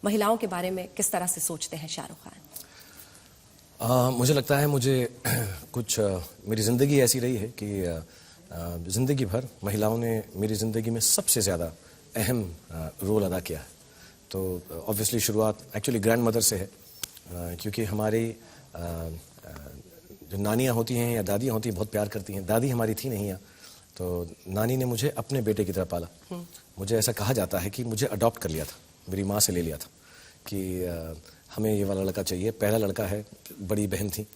महिलाओं के बारे में किस तरह से सोचते हैं शाहरुख खान? मुझे लगता है मुझे कुछ मेरी ज़िंदगी ऐसी रही है कि ज़िंदगी भर महिलाओं ने मेरी ज़िंदगी में सबसे ज़्यादा अहम रोल अदा किया है। तो ऑब्वियसली शुरुआत एक्चुअली ग्रैंड मदर से है, क्योंकि हमारी जो नानियाँ होती हैं या दादियाँ होती हैं बहुत प्यार करती हैं। दादी हमारी थी नहीं यहाँ, तो नानी ने मुझे अपने बेटे की तरह पाला। मुझे ऐसा कहा जाता है कि मुझे अडॉप्ट कर लिया था, मेरी माँ से ले लिया था कि हमें ये वाला लड़का चाहिए, पहला लड़का है, बड़ी बहन थी,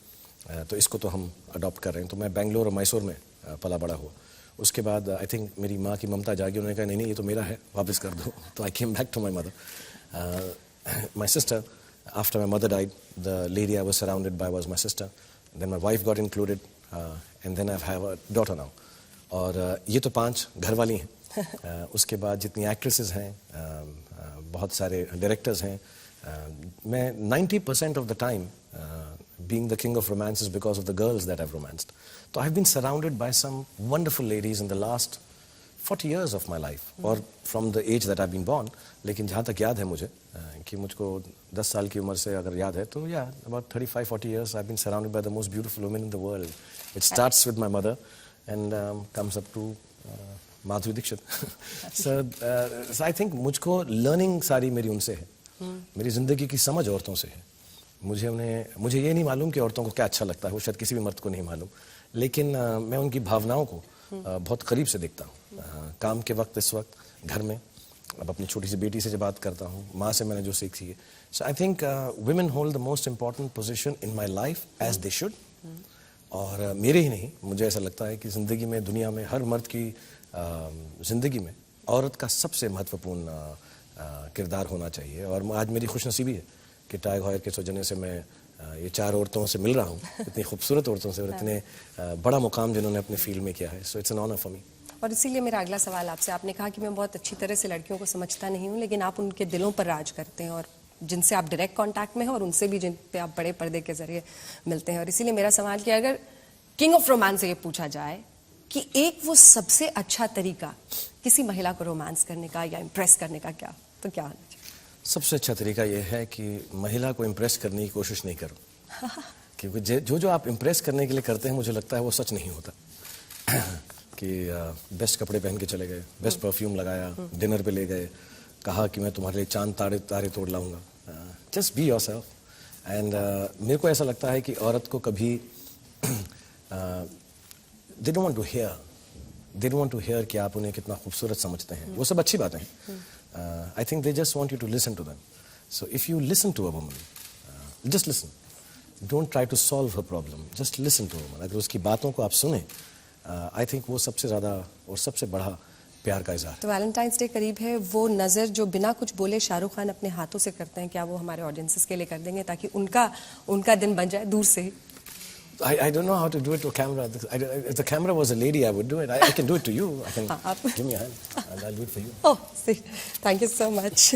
तो इसको तो हम अडॉप्ट कर रहे हैं। तो मैं बेंगलोर और मैसूर में पला बड़ा हुआ। उसके बाद आई थिंक मेरी माँ की ममता जागी, उन्होंने कहा नहीं नहीं ये तो मेरा है, वापस कर दो। तो I came back to my mother. My sister, after my mother died, the lady I was surrounded by was my sister, then my wife got included, and then I have a daughter now. और ये तो 5 घरवाली हैं। उसके बाद जितनी actresses हैं, बहुत सारे डायरेक्टर्स हैं, मैं 90% of the time being the king of romance is because of the girls that I've romanced. So I've been surrounded by some wonderful ladies in the last 40 years of my life, or from the age that I've been born. लेकिन जहाँ तक याद है मुझे कि मुझको 10 साल की उम्र से अगर याद है तो yeah, about 35-40 years I've been surrounded by the most beautiful women in the world. It starts with my mother and comes up to Madhuri Dixit. So I think मुझको learning सारी मेरी उनसे है। मेरी ज़िंदगी की समझ औरतों से है। मुझे ये नहीं मालूम कि औरतों को क्या अच्छा लगता है, वो शायद किसी भी मर्द को नहीं मालूम, लेकिन मैं उनकी भावनाओं को बहुत करीब से देखता हूँ। काम के वक्त, इस वक्त घर में, अब अपनी छोटी सी बेटी से जब बात करता हूँ, माँ से मैंने जो सीखी है। So I think women hold the most important position in my life as they should. और मेरे ही नहीं, मुझे ऐसा लगता है कि ज़िंदगी में, दुनिया में, हर मर्द की ज़िंदगी में औरत का सबसे महत्वपूर्ण किरदार होना चाहिए। और आज मेरी खुशनसीबी है कि टाइगर हॉयर के सौजन्य से मैं ये 4 औरतों से मिल रहा हूँ, इतनी खूबसूरत औरतों से, और इतने बड़ा मुकाम जिन्होंने अपने फील्ड में किया है। So it's an honour for me. और इसीलिए मेरा अगला सवाल आपसे, आपने कहा कि मैं बहुत अच्छी तरह से लड़कियों को समझता नहीं हूँ, लेकिन आप उनके दिलों पर राज करते हैं, और जिनसे आप डायरेक्ट कांटेक्ट में हैं और उनसे भी जिन पे आप बड़े पर्दे के जरिए मिलते हैं। और इसीलिए मेरा सवाल कि अगर किंग ऑफ रोमांस से ये पूछा जाए कि एक वो सबसे अच्छा तरीका किसी महिला को रोमांस करने का या इम्प्रेस करने का क्या, तो क्या होना चाहिए? सबसे अच्छा तरीका ये है कि महिला को इम्प्रेस करने की कोशिश नहीं करो। क्योंकि जो आप इम्प्रेस करने के लिए करते हैं, मुझे लगता है वो सच नहीं होता। कि बेस्ट कपड़े पहन के चले गए, बेस्ट परफ्यूम लगाया, डिनर पे ले गए, कहा कि मैं तुम्हारे लिए चांद तारे तोड़ लाऊंगा। Just be yourself. एंड मेरे को ऐसा लगता है कि औरत को कभी they don't want to hear कि आप उन्हें कितना खूबसूरत समझते हैं। वो सब अच्छी बातें हैं। I think they just want you to listen to them. So if you listen to a woman, just listen. Don't try to solve her problem. Just listen to a woman. अगर उसकी बातों को आप सुने, I think वो सबसे ज़्यादा और सबसे बड़ा प्यार का इज़हार। तो वैलेंटाइंस डे करीब है, वो नज़र जो बिना कुछ बोले शाहरुख खान अपने हाथों से करते हैं, क्या वो हमारे ऑडियंसेस के लिए कर देंगे ताकि उनका दिन बन जाए दूर से ही? I don't know how to do it to camera. If the camera was a lady, I would do it. I can do it to you. I can give me a hand, and I'll do it for you. Oh, see, thank you so much.